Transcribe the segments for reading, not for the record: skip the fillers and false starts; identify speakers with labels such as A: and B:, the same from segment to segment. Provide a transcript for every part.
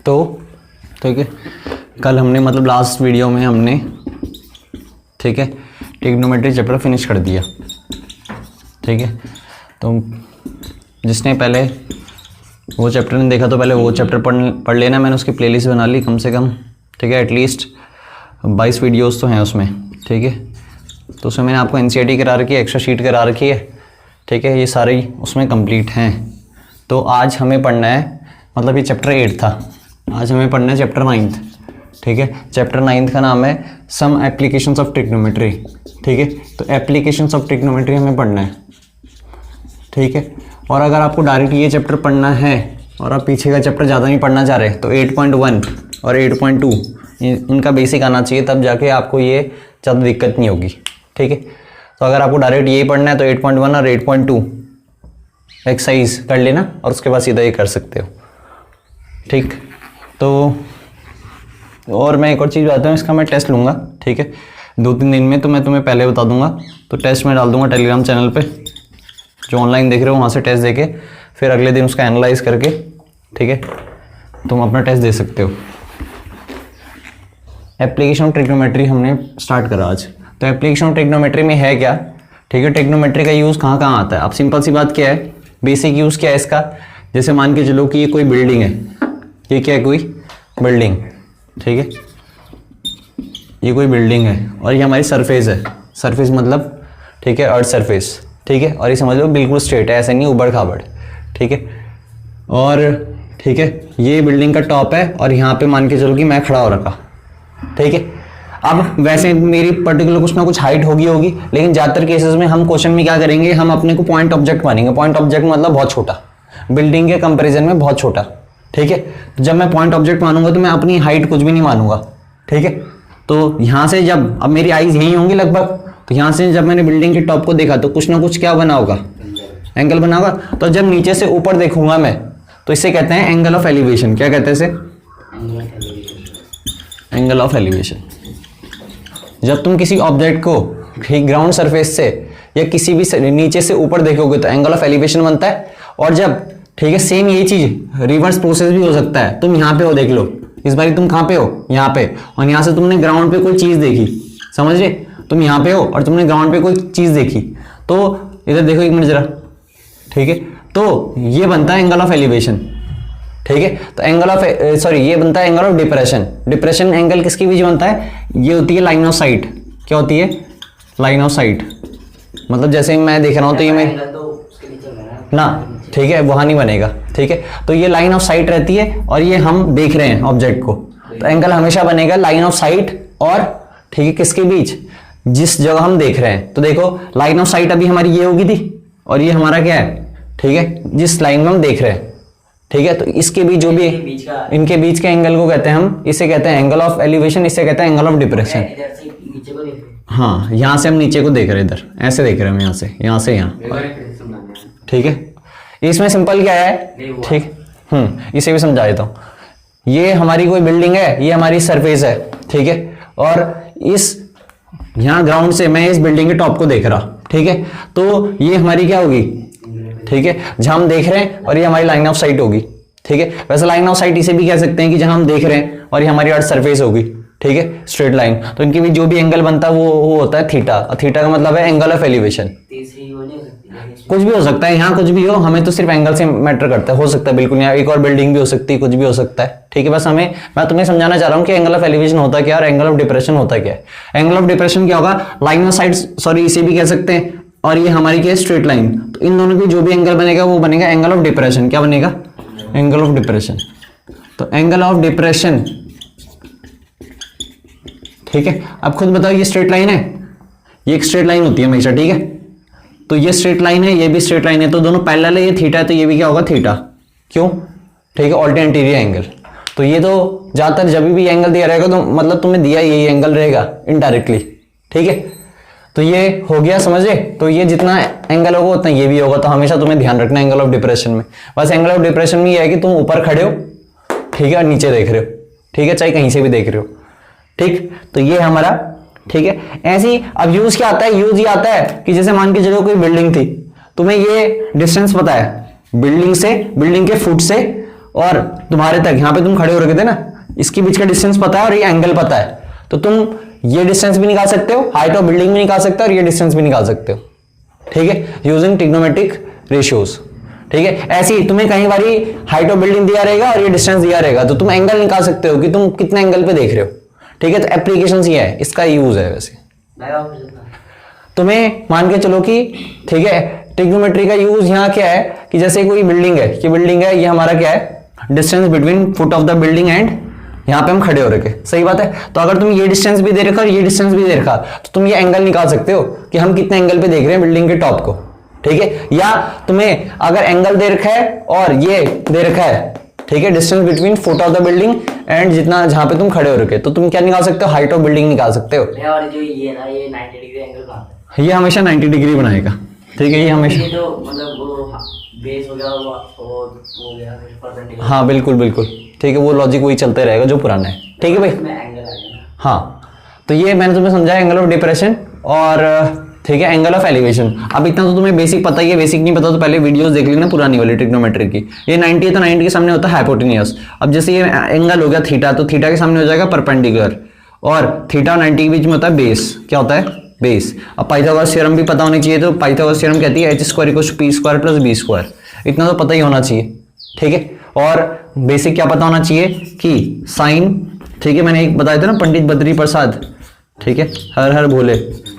A: तो ठीक है, कल हमने मतलब लास्ट वीडियो में हमने ठीक है ट्रिग्नोमेट्री चैप्टर फिनिश कर दिया। ठीक है, तो जिसने पहले वो चैप्टर नहीं देखा तो पहले वो चैप्टर पढ़ लेना। मैंने उसकी प्लेलिस्ट बना ली कम से कम। ठीक है, एटलीस्ट 22 वीडियोस तो हैं उसमें। ठीक है, तो उसमें मैंने आपको एनसीईआरटी करा रखी है, एक्स्ट्रा शीट करा रखी है। ठीक है, ये सारे उसमें कंप्लीट हैं। तो आज हमें पढ़ना है, मतलब ये चैप्टर 8 था, आज हमें पढ़ना है चैप्टर 9। ठीक है, चैप्टर 9 का नाम है सम एप्लीकेशंस ऑफ ट्रिग्नोमेट्री। ठीक है, तो एप्लीकेशंस ऑफ ट्रिग्नोमेट्री हमें पढ़ना है। ठीक है, और अगर आपको डायरेक्ट ये चैप्टर पढ़ना है और आप पीछे का चैप्टर ज़्यादा नहीं पढ़ना चाह रहे तो 8.1 और 8.2 इनका बेसिक आना चाहिए, तब जाके आपको ये ज़्यादा दिक्कत नहीं होगी। ठीक है, तो अगर आपको डायरेक्ट ये पढ़ना है तो 8.1 और 8.2 एक्सरसाइज कर लेना और उसके बाद सीधा ये कर सकते हो। ठीक, तो और मैं एक और चीज़ बताता हूँ, इसका मैं टेस्ट लूँगा। ठीक है, 2-3 दिन में, तो मैं तुम्हें पहले बता दूंगा। तो टेस्ट मैं डाल दूंगा टेलीग्राम चैनल पे, जो ऑनलाइन देख रहे हो वहाँ से टेस्ट देके फिर अगले दिन उसका एनालाइज करके ठीक है तुम अपना टेस्ट दे सकते हो। एप्लीकेशन ऑफ ट्रिग्नोमेट्री हमने स्टार्ट करा आज। तो एप्लीकेशन ऑफ ट्रिग्नोमेट्री में है क्या? ठीक है, ट्रिग्नोमेट्री का यूज़ कहाँ कहाँ आता है? अब सिंपल सी बात क्या है, बेसिक यूज़ क्या है इसका? जैसे मान के चलो कि ये कोई बिल्डिंग है, ये क्या है, कोई बिल्डिंग। ठीक है, ये कोई बिल्डिंग है और ये हमारी सरफेस है। सरफेस मतलब ठीक है अर्थ सरफेस। ठीक है, और ये समझ लो बिल्कुल स्ट्रेट है, ऐसे नहीं उबड़ खाबड़। ठीक है, और ठीक है ये बिल्डिंग का टॉप है और यहाँ पे मान के चलो कि मैं खड़ा हो रखा। ठीक है, अब वैसे मेरी पर्टिकुलर कुछ ना कुछ हाइट होगी, लेकिन ज़्यादातर केसेस में हम क्वेश्चन में क्या करेंगे, हम अपने को पॉइंट ऑब्जेक्ट मानेंगे। पॉइंट ऑब्जेक्ट मतलब बहुत छोटा, बिल्डिंग के कंपेरिजन में बहुत छोटा। ठीक है, तो जब मैं पॉइंट ऑब्जेक्ट मानूंगा तो मैं अपनी हाइट कुछ भी नहीं मानूंगा। ठीक है, तो यहाँ से जब अब मेरी आईज यही होंगी लगभग, तो यहाँ से जब मैंने बिल्डिंग के टॉप को देखा तो कुछ ना कुछ क्या बना होगा, एंगल बना होगा। तो जब नीचे से ऊपर देखूंगा मैं तो इसे कहते हैं एंगल ऑफ एलिवेशन। क्या कहते हैं इसे? Angle of elevation. जब तुम किसी ऑब्जेक्ट को ठीक ग्राउंड सरफेस से या किसी भी नीचे से ऊपर देखोगे तो एंगल ऑफ एलिवेशन बनता है। और जब ठीक है सेम यही चीज रिवर्स प्रोसेस भी हो सकता है। तुम यहाँ पे हो, देख लो, इस बार तुम कहाँ पे हो, यहाँ पे, और यहाँ से तुमने ग्राउंड पे कोई चीज देखी, समझ रहे, तुम यहाँ पे हो और तुमने ग्राउंड पे कोई चीज देखी, तो इधर देखो एक मिनट जरा। ठीक है, तो ये बनता है एंगल ऑफ एलिवेशन। ठीक है, तो एंगल ऑफ ये बनता है angle of depression. Depression angle किसके बीच बनता है? ये होती है लाइन ऑफ साइट। क्या होती है? Line of site. मतलब जैसे मैं देख रहा हूँ तो ये मैं ना, ठीक है, वहां नहीं बनेगा। ठीक है, तो ये लाइन ऑफ साइट रहती है और ये हम देख रहे हैं ऑब्जेक्ट को, तो एंगल हमेशा बनेगा लाइन ऑफ साइट और ठीक है किसके बीच, जिस जगह हम देख रहे हैं। तो देखो लाइन ऑफ साइट अभी हमारी ये होगी थी और ये हमारा क्या है, ठीक है, जिस लाइन में हम देख रहे हैं। ठीक है, तो इसके बीच जो भी इनके बीच के एंगल को कहते हैं हम, इसे कहते हैं एंगल ऑफ एलिवेशन, इसे कहते हैं एंगल ऑफ डिप्रेशन। हाँ, यहाँ से हम नीचे को देख रहे हैं, इधर ऐसे देख रहे हैं हम, यहाँ से यहाँ। ठीक है, इसमें सिंपल क्या है, ठीक, इसे भी समझा देता हूँ। ये हमारी कोई बिल्डिंग है, ये हमारी सरफेस है। ठीक है, और इस यहाँ ग्राउंड से मैं इस बिल्डिंग के टॉप को देख रहा। ठीक है, तो ये हमारी क्या होगी, ठीक है, जहां हम देख रहे हैं, और ये हमारी लाइन ऑफ साइट होगी। ठीक है, वैसे लाइन ऑफ साइट इसे भी कह सकते हैं कि जहां हम देख रहे हैं और ये हमारी अर्थ सरफेस होगी। ठीक है, स्ट्रेट लाइन, तो इनके बीच जो भी एंगल बनता है वो होता है थीटा। और थीटा का मतलब है एंगल ऑफ एलिवेशन। कुछ भी हो सकता है, यहाँ कुछ भी हो, हमें तो सिर्फ एंगल से मैटर करता है। हो सकता है बिल्कुल यहाँ एक और बिल्डिंग भी हो सकती है, कुछ भी हो सकता है। ठीक है, बस मैं तुम्हें समझाना चाह रहा हूँ कि एंगल ऑफ एलिवेशन होता क्या और एंगल ऑफ डिप्रेशन होता क्या है। एंगल ऑफ डिप्रेशन क्या होगा, लाइन ऑफ साइड, सॉरी इसे भी कह सकते हैं, और ये हमारी क्या है, स्ट्रेट लाइन। तो इन दोनों की जो भी एंगल बनेगा वो बनेगा एंगल ऑफ डिप्रेशन। क्या बनेगा? Angle of depression. तो एंगल ऑफ डिप्रेशन, ठीक है, अब खुद बताओ, ये स्ट्रेट लाइन है, ये एक स्ट्रेट लाइन होती है हमेशा। ठीक है, तो ये स्ट्रेट लाइन है, ये भी स्ट्रेट लाइन है, तो दोनों पैरेलल है, ये थीटा है, तो ये भी क्या होगा, थीटा। क्यों? ठीक है, अल्टरनेटिव एंगल। तो ये तो ज्यादातर जब भी एंगल दिया रहेगा तो मतलब तुम्हें दिया यही एंगल रहेगा इनडायरेक्टली। ठीक है, तो ये हो गया, समझे? तो ये जितना एंगल होगा उतना ये भी होगा, तो हमेशा तुम्हें ध्यान रखना एंगल ऑफ डिप्रेशन में। बस एंगल ऑफ डिप्रेशन में ये है कि तुम ऊपर खड़े हो, ठीक है, और नीचे देख रहे हो। ठीक है, चाहे कहीं से भी देख रहे हो। ठीक, तो ये हमारा, ठीक है, ऐसे ही। अब यूज क्या आता है? यूज ये आता है कि जैसे मान के चलो कोई बिल्डिंग थी, तुम्हें ये डिस्टेंस पता है बिल्डिंग से, बिल्डिंग के फुट से और तुम्हारे तक यहाँ पे तुम खड़े हो रखे थे ना, इसके बीच का डिस्टेंस पता है और ये एंगल पता है, तो तुम ये डिस्टेंस भी निकाल सकते हो, हाइट ऑफ बिल्डिंग भी निकाल सकते हो और ये डिस्टेंस भी निकाल सकते हो, ठीक है, यूजिंग ट्रिग्नोमेट्रिक रेशियोज। ठीक है, ऐसे ही तुम्हें कई बारी हाइट ऑफ बिल्डिंग दिया रहेगा और ये डिस्टेंस दिया रहेगा, तो तुम एंगल निकाल सकते हो कि तुम कितने एंगल पे देख रहे हो। ठीक है, तो एप्लीकेशन ये है, इसका यूज है। वैसे तुम्हें मान के चलो कि ठीक है, ट्रिग्नोमेट्री का यूज यहाँ क्या है कि जैसे कोई बिल्डिंग है, कि बिल्डिंग है, ये हमारा क्या है, distance between foot of the building and यहाँ पे हम खड़े हो रखे, सही बात है। तो अगर तुम ये डिस्टेंस भी दे रखा और ये डिस्टेंस भी दे रखा, तो तुम ये एंगल निकाल सकते हो कि हम कितने एंगल पे देख रहे हैं बिल्डिंग के टॉप को। ठीक है, या तुम्हें अगर एंगल दे रखा है और ये दे रखा है, ठीक है, distance between foot of the building and जितना जहां पे तुम खड़े हो रखे, तो तुम क्या निकाल सकते हो, हाइट ऑफ बिल्डिंग निकाल सकते हो।
B: और जो ये ना, ये 90 डिग्री एंगल बनाता है,
A: ये हमेशा 90 डिग्री बनाएगा। ठीक है, ये हमेशा,
B: ये तो मतलब वो बेस हो गया, वो हो गया परपेंडिकुलर।
A: हाँ बिल्कुल बिल्कुल, ठीक है, वो लॉजिक वही चलते रहेगा जो पुराना है। ठीक है भाई,
B: इसमें एंगल आ गया।
A: हाँ, तो ये मैंने तुम्हें समझाया एंगल ऑफ डिप्रेशन और ठीक है एंगल ऑफ एलिवेशन। अब इतना तो तुम्हें बेसिक पता ही है, बेसिक नहीं पता तो पहले वीडियोस देख लेना पुरानी वाली ट्रिग्नोमेट्री की। ये 90 है तो 90 के सामने होता है हाइपोटेन्यूज। अब जैसे ये एंगल हो गया थीटा, तो थीटा के सामने हो जाएगा परपेंडिकुलर, और थीटा 90 के बीच में होता है बेस। क्या होता है, बेस। अब पाइथागोरस थ्योरम भी पता होनी चाहिए, तो पाइथागोरस थ्योरम कहती है h² = p² + b²। इतना तो पता ही होना चाहिए। ठीक है, और बेसिक क्या पता होना चाहिए कि साइन, ठीक है, मैंने एक बताया था ना, पंडित बद्री प्रसाद, ठीक है, हर हर भोले,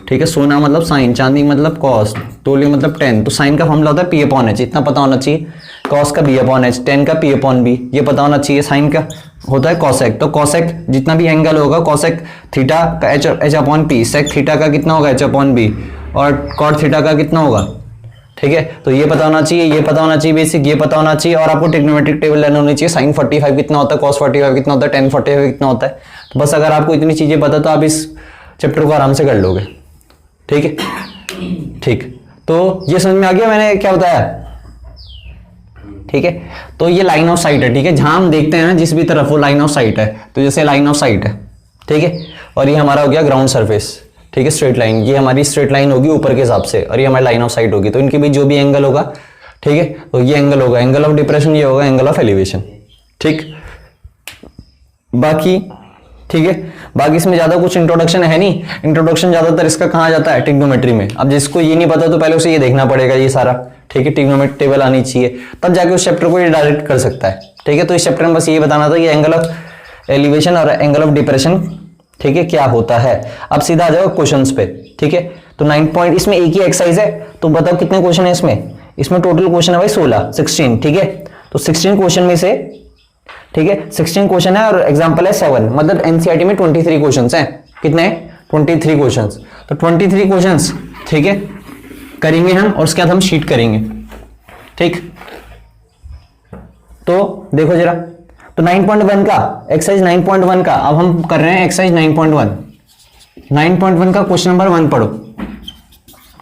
A: ठीक है, सोना मतलब साइन, चांदी मतलब कॉस, तोले मतलब 10, तो साइन का फॉर्मूला होता है p/h, इतना पता होना चाहिए। कॉस का b/h, 10 का p/b, ये पता होना चाहिए। साइन का होता है कॉसेक, तो कॉसेक जितना भी एंगल होगा, कॉसेक थीटा का h/p, सेक थीटा का कितना होगा h/b, और कॉट थीटा का कितना होगा। ठीक है, तो ये पता होना चाहिए, ये पता होना चाहिए बेसिक, ये पता होना चाहिए, और आपको ट्रिग्नोमेट्रिक टेबल लेना होनी चाहिए। साइन 45 कितना होता है, कॉस 45 कितना होता है, टेन 45 कितना होता है। तो बस अगर आपको इतनी चीजें पता तो आप इस चैप्टर को आराम से कर लोगे। ठीक है, ठीक, तो ये समझ में आ गया मैंने क्या बताया। ठीक है, तो ये लाइन ऑफ साइट है। ठीक है, जहां हम देखते हैं ना जिस भी तरफ, वो लाइन ऑफ साइट है। तो जैसे लाइन ऑफ साइट है, ठीक है, और ये हमारा हो गया ग्राउंड सरफेस। ठीक है, स्ट्रेट लाइन, ये हमारी स्ट्रेट लाइन होगी ऊपर के हिसाब से, और ये हमारी लाइन ऑफ साइट होगी। तो इनके बीच जो भी एंगल होगा, ठीक है, तो ये एंगल होगा एंगल ऑफ डिप्रेशन, ये होगा एंगल ऑफ एलिवेशन। ठीक, बाकी ठीक है, बाकी इसमें ज्यादा कुछ इंट्रोडक्शन है नहीं। इंट्रोडक्शन ज्यादातर इसका कहाँ जाता है, ट्रिग्नोमेट्री में। अब जिसको ये नहीं पता तो पहले उसे ये देखना पड़ेगा ये सारा। ठीक है, ट्रिग्नोमेट्री टेबल आनी चाहिए, तब जाके उस चैप्टर को ये डायरेक्ट कर सकता है। ठीक है, तो इस चैप्टर में बस ये बताना था कि एंगल ऑफ एलिवेशन और एंगल ऑफ डिप्रेशन, ठीक है, क्या होता है। अब सीधा आ जाओ क्वेश्चंस पे। ठीक है, तो 9 पॉइंट, इसमें एक ही एक्सरसाइज है, तो बताओ कितने क्वेश्चन है इसमें। इसमें टोटल क्वेश्चन है भाई 16। ठीक है, तो 16 क्वेश्चन में से, ठीक है, 16 क्वेश्चन है और एग्जांपल है 7, मतलब एनसीईआरटी में 23 क्वेश्चंस हैं। कितने, 23 क्वेश्चंस। तो 23 क्वेश्चंस, ठीक है, करेंगे हम, और उसके बाद हम शीट करेंगे। ठीक, तो देखो जरा, तो 9.1 का एक्सरसाइज 9.1 का अब हम कर रहे हैं एक्सरसाइज 9.1। 9.1 का क्वेश्चन नंबर 1 पढ़ो।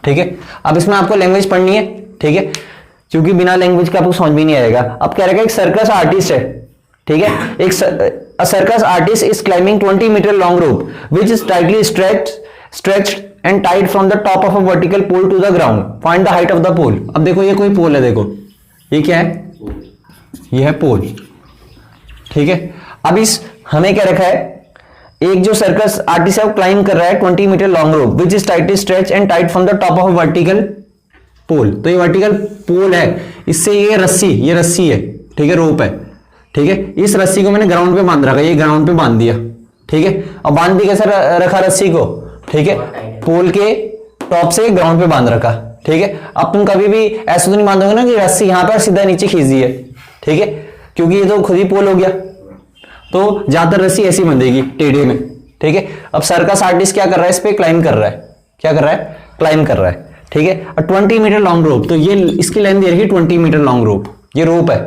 A: ठीक है, अब इसमें आपको लैंग्वेज पढ़नी है। ठीक है, क्योंकि बिना लैंग्वेज का आपको समझ भी नहीं आएगा। अब क्या रहेगा, एक सर्कस आर्टिस्ट है, ठीक है, एक circus artist is climbing 20 metre long rope which is tightly stretched and tied from the top of a vertical pole to the ground, find the height of the pole. अब देखो ये कोई पोल है, देखो ये क्या है, ये है पोल। ठीक है, अब इस हमें क्या रखा है, एक जो सर्कस आर्टिस्ट है वो क्लाइंब कर रहा है 20 metre long rope which is tightly stretch and tight from the top of a vertical pole. तो ये वर्टिकल पोल है, इससे ये रस्सी है, ठीक है, रोप है। ठीक है, इस रस्सी को मैंने ग्राउंड पे बांध रखा, ये ग्राउंड पे बांध दिया। ठीक है, अब बांध दी कैसे रखा रस्सी को, ठीक है, पोल के टॉप से ग्राउंड पे बांध रखा। ठीक है, अब तुम कभी भी ऐसे तो नहीं बांधोगे ना कि रस्सी यहां पर सीधा नीचे खींच दी है। ठीक है, क्योंकि ये तो खुद ही पोल हो गया, तो ज्यादातर रस्सी ऐसी बंधेगी टेढ़े में। ठीक है, अब सर्कस आर्टिस्ट क्या कर रहा है, इस पे क्लाइंब कर रहा है, क्या कर रहा है, क्लाइंब कर रहा है। ठीक है, और 20 मीटर लॉन्ग रोप, तो ये इसकी लेंथ दे रही 20 मीटर लॉन्ग रोप, ये रोप है,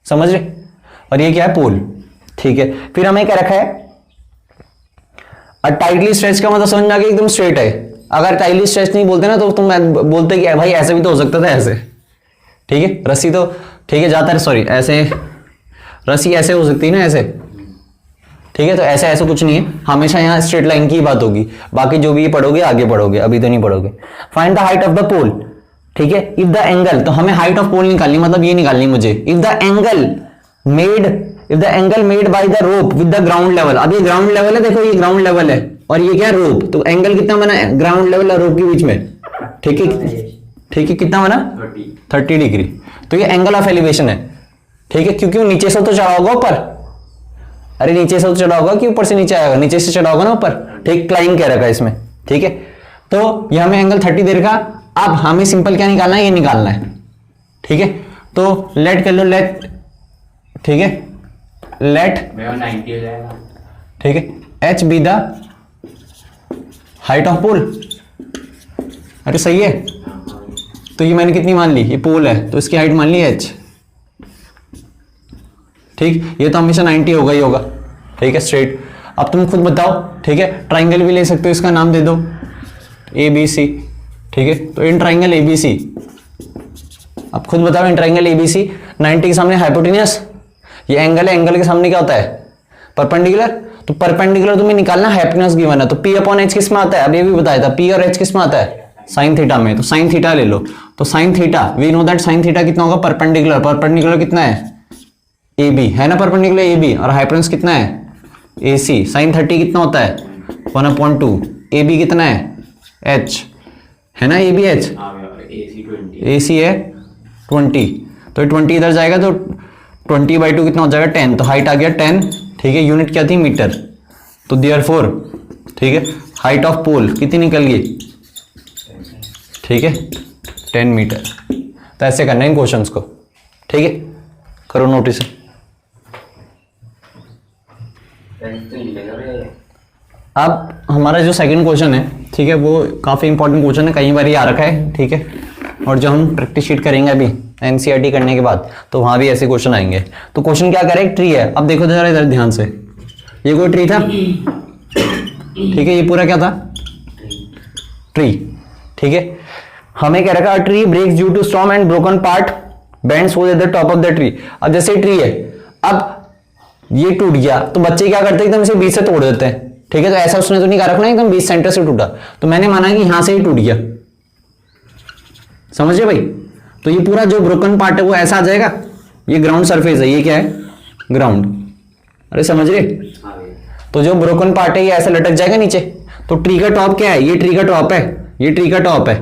A: समझ रहे, और ये क्या है, पोल। ठीक है, फिर हमें क्या रखा है, टाइटली स्ट्रेच का मतलब समझ में आ गया, एकदम स्ट्रेट है। अगर टाइटली स्ट्रेच नहीं बोलते ना तो तुम बोलते कि भाई ऐसे भी तो हो सकता था, ऐसे। ठीक है, रस्सी तो ठीक है जाता है, सॉरी ऐसे रस्सी ऐसे हो सकती है ना, ऐसे। ठीक है, तो ऐसे ऐसे कुछ नहीं है, हमेशा यहाँ स्ट्रेट लाइन की बात होगी। बाकी जो भी पढ़ोगे आगे पढ़ोगे, अभी तो नहीं पढ़ोगे। Find the height of the pole. ठीक है, इफ द एंगल, तो हमें हाइट ऑफ पोल निकालनी, मतलब ये निकालनी मुझे, if the angle made if the angle made by the rope with the ground level. अब ये ग्राउंड लेवल है, देखो ये ग्राउंड लेवल है और ये क्या है रोप, तो एंगल कितना बना है ग्राउंड लेवल और रोप के बीच में, ठीक है ठीक है, कितना बना 30 डिग्री। तो ये एंगल ऑफ एलिवेशन है, ठीक है, क्योंकि वो नीचे से तो चढ़ा होगा ऊपर, अरे नीचे से तो चढ़ा होगा कि ऊपर से नीचे आएगा, नीचे से चढ़ा होगा ना ऊपर, ठीक, क्लाइंब कह रखा है इसमें, ठीक है। तो ये हमें एंगल 30 दे रखा। अब हमें सिंपल क्या निकालना है, ये निकालना है, ठीक है। तो लेट कर लो, लेट, ठीक है, लेट
B: 90 हो जाएगा,
A: ठीक है, H B the height of pole. अरे सही है, तो ये मैंने कितनी मान ली, ये पोल है तो इसकी हाइट मान ली एच, ठीक, ये तो हमेशा 90 होगा ही होगा, ठीक है, स्ट्रेट। अब तुम खुद बताओ, ठीक है, ट्राइंगल भी ले सकते हो, इसका नाम दे दो ए बी सी, ठीक है। तो इन ट्राइंगल ए बी सी, अब खुद बताओ इन ट्राइंगल ए बी सी, 90 के सामने हाइपोटेन्यूस, ये एंगल है, एंगल के सामने क्या होता है परपेंडिकुलर, तो परपेंडिकुलर तुम्हें निकालना, हाइपोटेन्यूस गिवन है, तो पी अपॉन एच किस में आता है, अब ये भी बताया था, पी और एच किस में आता है साइन थीटा में, तो साइन थीटा ले लो। तो sine theta, we know that sine theta कितना होगा परपेंडिकुलर, परपेंडिकुलर कितना है ए बी है ना, परपेंडिकुलर ए बी, और हाइपोटेन्यूस कितना है ए सी, साइन 30 कितना होता है 1/2, ए बी कितना है एच है ना, ए बी एच, ए सी है 20, तो 20 इधर जाएगा तो 20/2 कितना हो जाएगा 10, तो हाइट आ गया 10, ठीक है, यूनिट क्या थी मीटर, तो देयरफॉर, ठीक है, हाइट ऑफ पोल कितनी निकल गई, ठीक है 10 मीटर। तो ऐसे करना है इन क्वेश्चंस को, ठीक है, करो नोटिस। अब हमारा जो सेकंड क्वेश्चन है, ठीक है, वो काफ़ी इंपॉर्टेंट क्वेश्चन है, कई बार ये आ रखा है, ठीक है, और जो हम प्रैक्टिस शीट करेंगे अभी एनसीईआरटी करने के बाद, तो वहाँ भी ऐसे क्वेश्चन आएंगे। तो क्वेश्चन क्या करे, ट्री है, अब देखो जरा इधर ध्यान से, ये कोई ट्री था, ठीक है, ये पूरा क्या था ट्री, ठीक है, हमें कह रखा tree breaks due to storm and broken part bends हो the top of the tree. अब जैसे ट्री है, अब ये टूट गया, तो बच्चे क्या करते हैं एकदम इसे बीच से तोड़ देते हैं, ठीक है, तो ऐसा उसने तो नहीं कहा रखना एकदम बीच सेंटर से टूटा, तो मैंने माना कि यहां से ही टूट गया, समझे भाई। तो ये पूरा जो ब्रोकन पार्ट है वो ऐसा आ जाएगा, ये ग्राउंड सरफेस है, ये क्या है ग्राउंड, अरे समझ रहे, तो जो ब्रोकन पार्ट है ये ऐसे लटक जाएगा नीचे। तो ट्री का टॉप क्या है, ये ट्री का टॉप है, ये ट्री का टॉप है,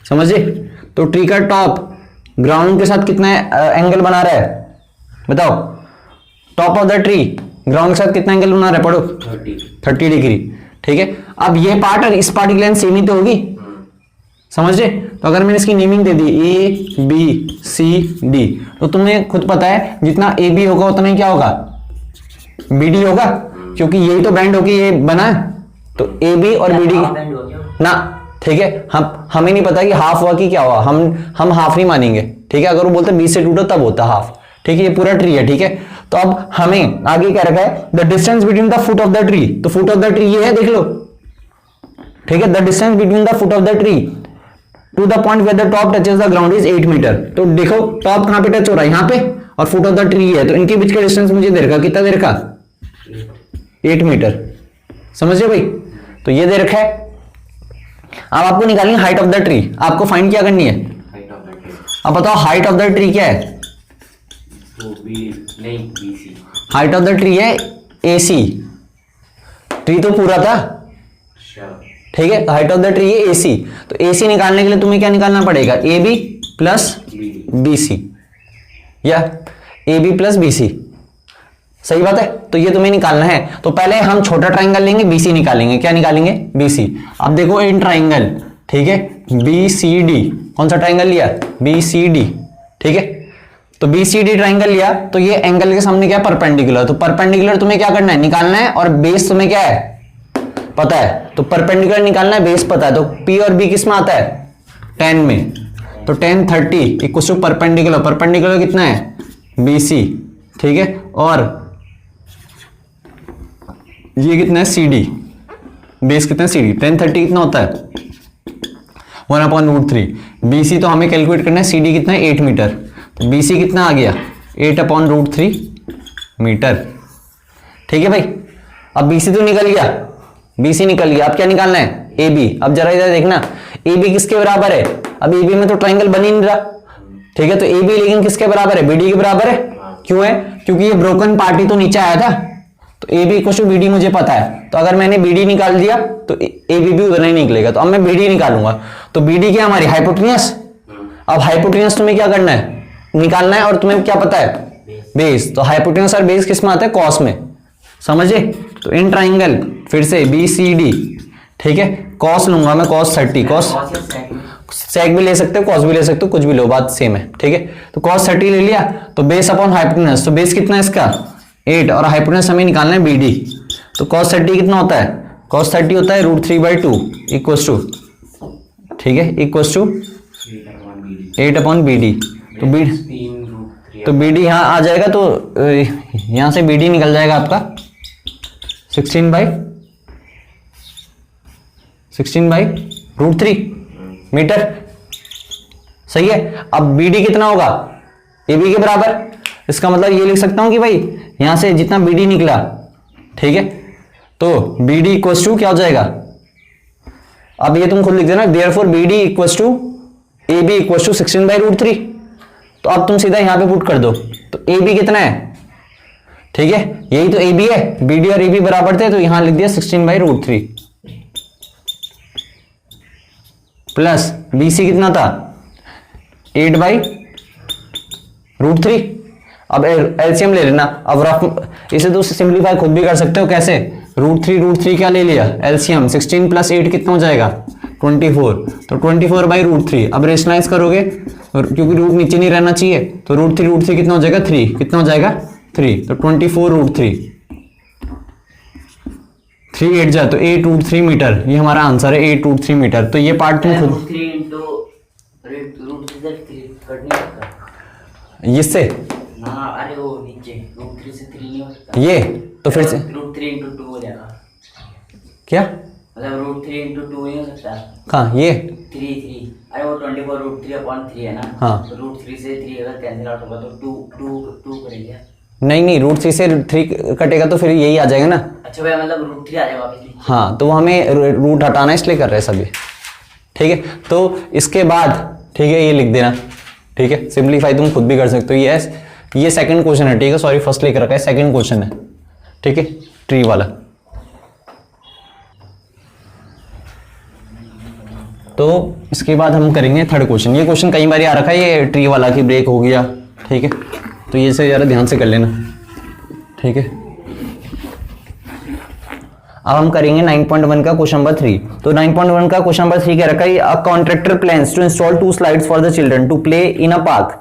A: समझे। तो ट्री का टॉप ग्राउंड के साथ कितना एंगल बना रहा है बताओ, top of the tree ground के साथ कितना एंगल बना रहा है, पढ़ो 30 डिग्री, ठीक है। अब ये पार्ट और इस पार्ट की लेंथ सेम ही तो होगी, समझ रहे। तो अगर मैंने इसकी नेमिंग दे दी ए बी सी डी, तो तुम्हें खुद पता है जितना ए बी होगा उतना ही क्या होगा बी डी होगा, क्योंकि यही तो बैंड होगी ये बना है, तो ए बी और बी डी ना, ठीक है। हमें नहीं पता कि हाफ हुआ कि क्या हुआ, हम हाफ नहीं मानेंगे, ठीक है। अगर वो बोलते 20 से टूटो तब होता हाफ, ठीक है। ये पूरा ट्री है, ठीक है। तो अब हमें आगे क्या रखा है, the distance between the foot of the tree, तो फुट ऑफ द ट्री ये है, देख लो, ठीक है। The distance between the foot of the tree to the point where the top touches the ground is 8 metre. तो देखो top कहां पे टच हो रहा है, यहां पे, और फुट ऑफ द ट्री है, तो इनके बीच का डिस्टेंस मुझे दे रखा, कितना दे रखा 8 मीटर, समझिए भाई। तो ये दे रखा है। अब आपको निकालनी है हाइट ऑफ द ट्री, आपको फाइंड क्या करनी है, अब बताओ हाइट ऑफ द ट्री क्या है, हाइट ऑफ द ट्री है AC, ट्री तो पूरा था, ठीक है। हाइट ऑफ द ट्री है AC, तो AC निकालने के लिए तुम्हें क्या निकालना पड़ेगा, AB प्लस BC, या AB प्लस BC, सही बात है। तो ये तुम्हें निकालना है। तो पहले हम छोटा ट्राइंगल लेंगे, BC निकालेंगे, क्या निकालेंगे BC। अब देखो इन ट्राइंगल, ठीक है, BCD, कौन सा ट्राइंगल लिया BCD, ठीक है। तो BCD ट्राइंगल लिया, तो ये एंगल के सामने क्या है परपेंडिकुलर, तो परपेंडिकुलर तुम्हें क्या करना है निकालना है, और बेस तुम्हें क्या है पता है, तो परपेंडिकुलर निकालना है, बेस पता है, तो P और B किस में आता है 10 में, तो 10 30 इक्वल टू परपेंडिकुलर, परपेंडिकुलर कितना है BC, ठीक है। और ये कितना है CD, बेस कितना है CD, 10 30 कितना होता है 1/√3। BC तो हमें कैलकुलेट करना है, CD कितना है 8 मीटर, तो BC कितना आ गया 8/√3 मीटर, ठीक है भाई। अब BC तो निकल गया, BC निकल गया, अब क्या निकालना है AB। अब जरा इधर देखना, AB किसके बराबर है, अब AB में तो ट्राइंगल बन ही नहीं रहा, ठीक है। तो AB लेकिन किसके बराबर है, BD के बराबर है, क्यों है? क्योंकि ये ब्रोकन पार्ट ही तो नीचे आया था, तो A B equal to B D मुझे पता है, तो अगर मैंने बी डी निकाल दिया तो ए बी भी उधर ही निकलेगा। तो अब मैं बी डी निकालूंगा, तो बी डी क्या हमारी हाइपोटेन्यूस। अब हाइपोटेन्यूस तुम्हें क्या करना है, निकालना है, और तुम्हें क्या पता है, बेस। तो हाइपोटेन्यूस और बेस किस में आता है, कॉस में, समझे? तो इन ट्राइंगल फिर से बी सी डी, ठीक है, कॉस लूंगा मैं, cos 30, कॉस सेक भी ले सकते हो, कॉस भी ले सकते हो, कुछ भी लो, बात सेम है, ठीक है। तो cos 30 ले लिया, तो बेस अपॉन हाइपोटेन्यूस, तो बेस कितना है इसका 8, और हाइपोटेन्यूस हमें निकालना है बी डी। तो cos 30 कितना होता है, cos 30 होता है √3/2 इक्वल्स टू, ठीक है, equals to 8 upon B D. तो बी डी यहाँ आ जाएगा, तो यहाँ से बी डी निकल जाएगा आपका 16/√3 मीटर, सही है। अब बी डी कितना होगा, ए बी के बराबर। इसका मतलब ये लिख सकता हूं कि भाई यहां से जितना बी डी निकला, ठीक है, तो बी डी इक्वल्स टू क्या हो जाएगा, अब ये तुम खुद लिख देना, therefore B D equals to A B equals to 16/√3। तो अब तुम सीधा यहां पे पुट कर दो, तो ए बी कितना है, ठीक है, यही तो ए बी है, बी डी और ए बी बराबर थे, तो यहां लिख दिया 16/√3 प्लस बी सी कितना था 8/√3। अब एलसीएम ले लेना, अब रफ इसे तो सिंपलीफाई खुद भी कर सकते हो, कैसे, √3 क्या ले लिया एलसीएम, 16 + 8 कितना हो जाएगा 24, तो 24/√3। अब रेशनलाइज करोगे, क्योंकि रूट नीचे नहीं रहना चाहिए, तो √3 कितना हो जाएगा 3, कितना हो जाएगा 3, तो 24√3, 3 8 जा, तो 8√3 मीटर, ये हमारा आंसर है 8√3 मीटर। तो ये पार्ट तुम खुद इससे
B: अरे वो नीचे √3 से 3 नहीं हो सकता,
A: ये तो फिर से
B: √3 × 2 हो जाएगा,
A: क्या,
B: मतलब √3 × 2 नहीं हो सकता,
A: कहाँ ये
B: 3 अरे वो 24√3/3 है ना,
A: हाँ,
B: तो √3 से 3 अगर कैंसिल आउट होगा तो 2 करेंगे।
A: नहीं √3 से 3 कटेगा तो फिर यही आ जाएगा ना।
B: अच्छा भाई, मतलब √3 आ जाएगा वापस।
A: हाँ, तो हमें रूट हटाना है, इसलिए कर रहे हैं सभी, ठीक है। तो इसके बाद, ठीक है, ये लिख देना, ठीक है, सिंपलीफाई तुम खुद भी कर सकते हो। ये सेकंड क्वेश्चन है, ठीक है, सॉरी फर्स्ट लिख रखा है, सेकंड क्वेश्चन है, ठीक है, ट्री वाला। तो इसके बाद हम करेंगे थर्ड क्वेश्चन। ये क्वेश्चन कई बार आ रखा है, ये ट्री वाला की ब्रेक हो गया, ठीक है, तो ये से ज़रा ध्यान से कर लेना, ठीक है। अब हम करेंगे 9.1 का क्वेश्चन नंबर 3। तो 9.1 का क्वेश्चन नंबर 3 क्या रखा है, a contractor plans to install 2 slides for the children to play in a park.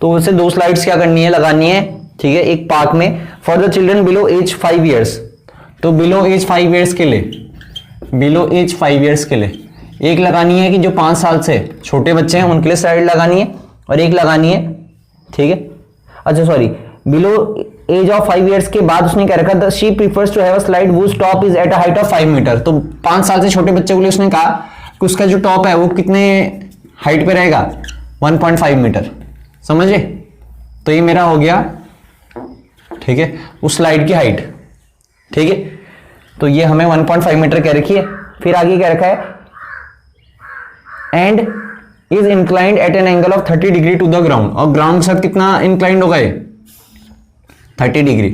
A: तो उसे 2 स्लाइड्स क्या करनी है, लगानी है, ठीक है, एक पार्क में, for the children below age 5 years. तो बिलो एज 5 ईयर्स के लिए, बिलो एज 5 ईयर्स के लिए एक लगानी है कि जो 5 साल से छोटे बच्चे हैं उनके लिए स्लाइड लगानी है, और एक लगानी है, ठीक है, अच्छा sorry, below age of 5 years के बाद उसने क्या रखा, she prefers to have a slide whose top is at a height of 5 metre. तो 5 साल से छोटे बच्चे के लिए उसने कहा कि उसका जो टॉप है वो कितने हाइट पे रहेगा, 1.5 मीटर, समझे। तो ये मेरा हो गया, ठीक है, उस स्लाइड की हाइट, ठीक है। तो ये हमें 1.5 मीटर कह रखी है। फिर आगे क्या रखा है, and is inclined at an angle of 30 degree to the ground. और ग्राउंड के साथ कितना इंक्लाइंड होगा ये, 30 डिग्री,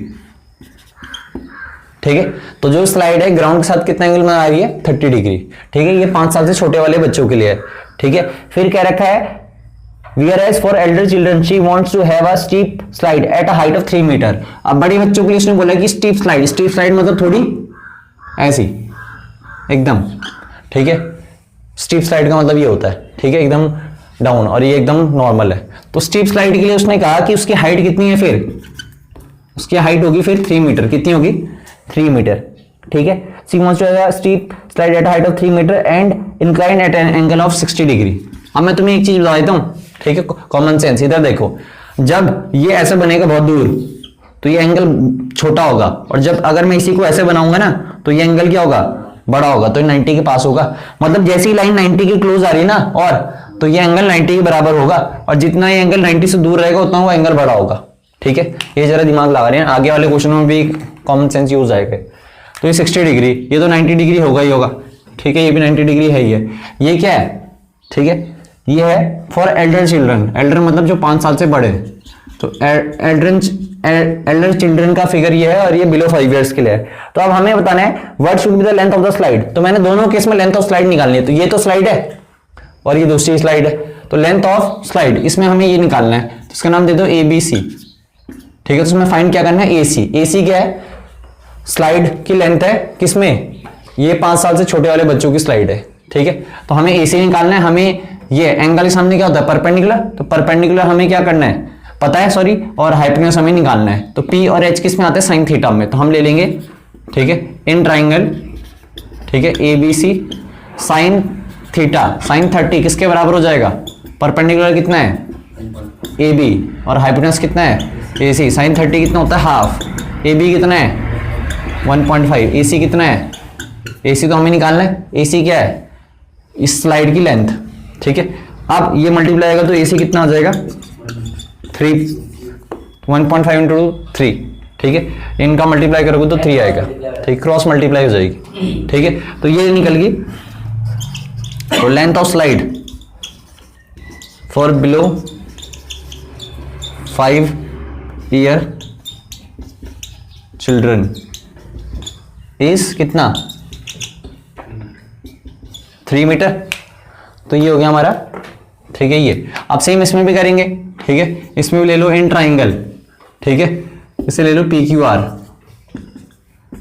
A: ठीक है। तो जो स्लाइड है ग्राउंड के साथ कितना एंगल में आ रही है, 30 डिग्री, ठीक है। ये 5 साल से छोटे वाले बच्चों के लिए है, ठीक है। फिर क्या रखा है, whereas for elder children she wants to have a steep slide at a height of 3 metre. अब बड़े बच्चों के लिए उसने बोला कि स्टीप स्लाइड मतलब थोड़ी ऐसी एकदम, ठीक है। स्टीप स्लाइड का मतलब ये होता है, ठीक है, एकदम डाउन, और ये एकदम नॉर्मल है। तो स्टीप स्लाइड के लिए उसने कहा कि उसकी हाइट कितनी है, फिर उसकी हाइट होगी फिर 3 मीटर, कितनी होगी 3 मीटर, ठीक है। She wants to have a steep slide at height of 3 metre and incline at an angle of 60 degree. अब मैं तुम्हें एक चीज बता देता हूँ, ठीक है, कॉमन सेंस, इधर देखो, जब ये ऐसे बनेगा बहुत दूर तो ये एंगल छोटा होगा, और जब अगर मैं इसी को ऐसे बनाऊंगा ना तो ये एंगल क्या होगा, बड़ा होगा, तो 90 के पास होगा। मतलब जैसी लाइन 90 के क्लोज आ रही है ना, और तो ये एंगल 90 के बराबर होगा, और जितना ये एंगल 90 से दूर रहेगा उतना वो एंगल बड़ा होगा, ठीक है। ये जरा दिमाग लगा रहे हैं, आगे वाले क्वेश्चन में भी कॉमन सेंस यूज आएगा। तो ये 60 डिग्री, ये तो 90 डिग्री होगा ही होगा, ठीक है, ये भी 90 डिग्री है ही है। ये क्या है, ठीक है, ये है फॉर एल्डर चिल्ड्रन। एल्डर मतलब जो 5 साल से बड़े, तो एल्डर चिल्ड्रन का फिगर ये है और ये बिलो 5 इयर्स के लिए है। तो अब हमें बताना है what should be the length of the slide. तो मैंने दोनों केस में लेंथ ऑफ स्लाइड निकालनी है। तो ये तो स्लाइड है और ये दूसरी स्लाइड है, तो लेंथ ऑफ स्लाइड इसमें हमें ये निकालना है। तो इसका नाम दे दो ABC, ठीक है। तो इसमें फाइंड क्या करना है, AC क्या है, स्लाइड की लेंथ है, किसमें, ये 5 साल से छोटे वाले बच्चों की स्लाइड है, ठीक है। तो हमें AC निकालना है। हमें ये एंगल के सामने क्या होता है, परपेंडिकुलर, तो परपेंडिकुलर हमें क्या करना है पता है, सॉरी, और हाइपोटेन्यूज हमें निकालना है। तो P और H किस में आते हैं, साइन थीटा में। तो हम ले लेंगे, ठीक है, इन ट्राइंगल, ठीक है, ABC साइन थीटा, साइन 30 किसके बराबर हो जाएगा, परपेंडिकुलर कितना है AB और हाइपोटेन्यूज कितना है AC। साइन 30 कितना होता है, हाफ, AB कितना है 1.5, AC कितना है, AC तो हमें निकालना है, AC क्या है इस स्लाइड की लेंथ, ठीक है। अब ये मल्टीप्लाई आएगा तो AC कितना आ जाएगा 3, 1.5 इंटू 3, ठीक है। इनका मल्टीप्लाई करोगे तो 3 आएगा, ठीक, क्रॉस मल्टीप्लाई हो जाएगी, ठीक है। तो ये निकल गई। तो length of slide for below 5 year children is कितना 3 मीटर। तो ये हो गया हमारा, ठीक है। ये अब सेम इसमें भी करेंगे, ठीक है। इसमें भी ले लो इन ट्राइंगल, ठीक है, इसे ले लो PQR,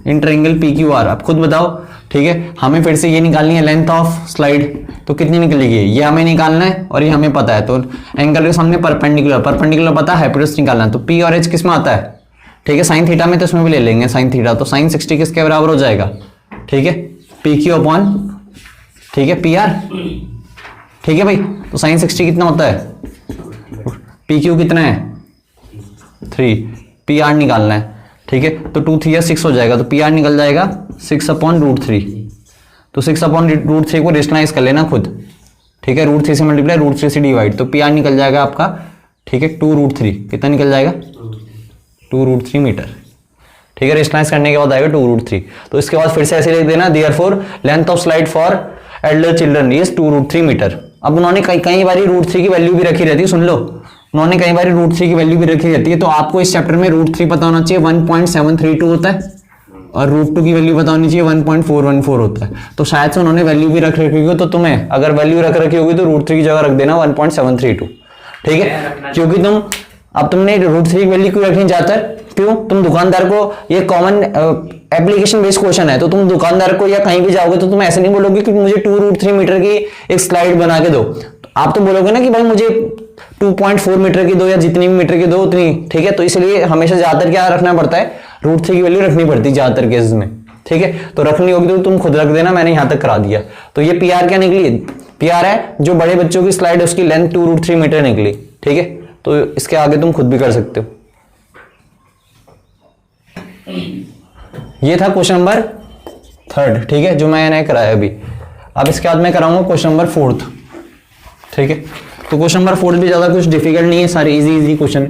A: इन ट्राइंगल PQR। अब खुद बताओ, ठीक है। हमें फिर से ये निकालनी है लेंथ ऑफ स्लाइड, तो कितनी निकलेगी, ये हमें निकालना है और ये हमें पता है। तो एंगल के सामने परपेंडिकुलर, परपेंडिकुलर पता है, हाइपोटेन्यूज निकालना है। तो P और H किस में आता है, ठीक है, साइन थीटा में, तो इसमें भी ले लेंगे साइन थीटा। तो साइन 60 किसके बराबर हो जाएगा, ठीक है, PQ अपॉन, ठीक है, PR, ठीक है भाई। तो साइन 60 कितना होता है, PQ कितना है 3, PR निकालना है, ठीक है। तो 2 3 या 6 हो जाएगा, तो PR निकल जाएगा 6 अपॉन रूट 3। तो 6 अपॉन रूट 3 को रेशनलाइज कर लेना खुद, ठीक है। रूट 3 से मल्टीप्लाई, रूट 3 से डिवाइड, तो PR निकल जाएगा आपका, ठीक है, 2 रूट 3, कितना निकल जाएगा 2 रूट 3 मीटर, ठीक है। रेशनलाइज करने के बाद आएगा 2 रूट 3। तो इसके बाद फिर से ऐसे लिख देना, therefore length of slide for elder children is 2 root 3 metre. अब उन्होंने कई बार रूट 3 की वैल्यू भी रखी रहती है, सुन लो, उन्होंने कई बार रूट 3 की वैल्यू भी रखी रहती है। तो आपको इस चैप्टर में रूट 3 पता होना चाहिए 1.732 होता है, और रूट 2 की वैल्यू पता होनी चाहिए 1.414 होता है। तो शायद से उन्होंने वैल्यू भी रख रखी होगी, तो तुम्हें अगर वैल्यू रख रखी होगी तो रूट 3 की जगह रख देना 1.732, ठीक है। क्योंकि तुमने रूट 3 की वैल्यू क्यों रखनी ज्यादातर, क्यों, तुम दुकानदार को, ये कॉमन एप्लीकेशन बेस्ड क्वेश्चन है, तो तुम दुकानदार को या कहीं भी जाओगे तो तुम ऐसे नहीं बोलोगे कि मुझे 2 रूट 3 मीटर की एक स्लाइड बना के दो। आप तो बोलोगे ना कि भाई मुझे 2.4 मीटर की दो या जितनी भी मीटर की दो उतनी, ठीक है। तो इसलिए हमेशा ज्यादातर क्या रखना पड़ता है, रूट 3 की वैल्यू रखनी पड़ती है ज्यादातर केसेस में, ठीक है। तो रखनी होगी तो तुम खुद रख देना, मैंने यहां तक करा दिया। तो ये PR क्या निकली, PR है जो बड़े बच्चों की स्लाइड है उसकी लेंथ 2 रूट 3 मीटर निकली, ठीक है। तो इसके आगे तुम खुद भी कर सकते हो। ये था क्वेश्चन नंबर 3, ठीक है, जो मैंने कराया अभी। अब इसके बाद मैं कराऊंगा क्वेश्चन नंबर 4, ठीक है। तो क्वेश्चन नंबर 4 भी ज्यादा कुछ डिफिकल्ट नहीं है, सारे इजी क्वेश्चन।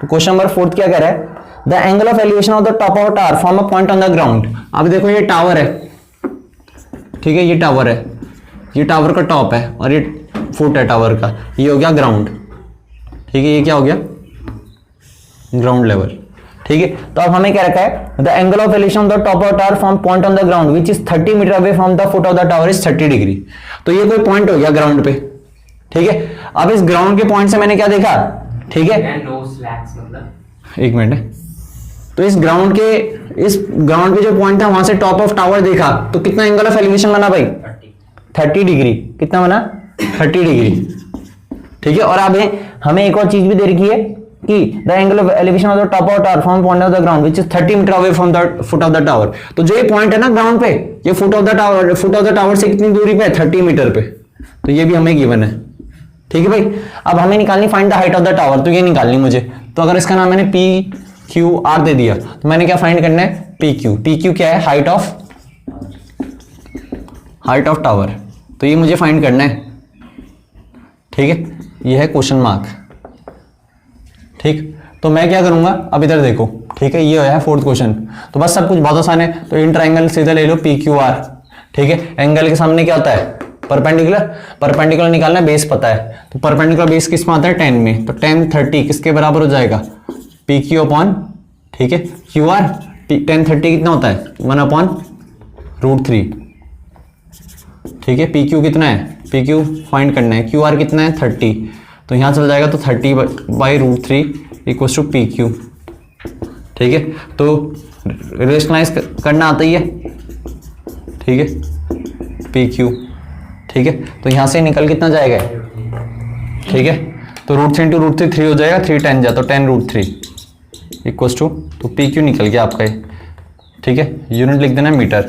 A: तो क्वेश्चन नंबर 4 क्या कह रहा है, the angle of elevation of the top of tower from a point on the ground. अब देखो ये टावर है, ठीक है, ये टावर है, ये टावर का टॉप है और ये फुट है टावर का, ये हो गया ग्राउंड, ठीक है। ये क्या हो गया, ग्राउंड लेवल, ठीक है। तो अब हमें क्या रखा है, the angle of elevation of the top of tower from point on the ground which is 30 metre away from the foot of the tower is 30 degree. तो ये कोई पॉइंट हो गया ग्राउंड पे, ठीक है। अब इस ग्राउंड के पॉइंट से मैंने क्या देखा, ठीक है,
B: नो स्लैक्स मतलब,
A: एक मिनट है। तो इस ग्राउंड पे जो पॉइंट था वहां से टॉप ऑफ टावर देखा, तो कितना एंगल ऑफ एलिवेशन बना भाई, 30 डिग्री। कितना बना, 30 डिग्री, ठीक है। और अब हमें एक और चीज भी दे रखी है कि the angle of elevation of the top of tower from point of the ground which is 30 metre away from the foot of the tower. तो जो ये पॉइंट है ना ग्राउंड पे, ये फुट ऑफ द टावर से कितनी दूरी पे है, 30 मीटर पे। तो ये भी हमें गिवन है, ठीक है भाई। अब हमें निकालनी find the height of the tower, तो ये निकालनी मुझे। तो अगर इसका नाम मैंने PQR दे दिया, तो मैंने क्या फाइंड करना है, PQ क्या है, हाइट ऑफ टावर। तो ये मुझे फाइंड करना है, ठीक है। ये है क्वेश्चन मार्क, ठीक। तो मैं क्या करूंगा, अब इधर देखो, ठीक है, ये है 4th क्वेश्चन। तो बस सब कुछ बहुत आसान है। तो इन ट्राइंगल सीधा ले लो PQR, ठीक है। एंगल के सामने क्या होता है, परपेंडिकुलर निकालना है, बेस पता है, तो परपेंडिकुलर बेस किस में आता है 10 में, तो 10 30 किसके बराबर हो जाएगा पी क्यू अपॉन, ठीक है क्यू आर, 10 30 कितना होता है 1 अपॉन √3, ठीक है पी क्यू कितना है, पी क्यू फाइंड करना है, क्यू आर कितना है 30, तो यहाँ चल जाएगा तो 30/√3 इक्वल्स टू पी क्यू, ठीक है। तो रेशनलाइज करना आता ही है, ठीक है पी क्यू, ठीक है। तो यहाँ से निकल कितना जाएगा, ठीक है, तो √3 इंटू √3 3 हो जाएगा, 3 10 जा तो 10√3 इक्वल्स टू, तो पी क्यू निकल गया आपका ये, ठीक है। यूनिट लिख देना मीटर,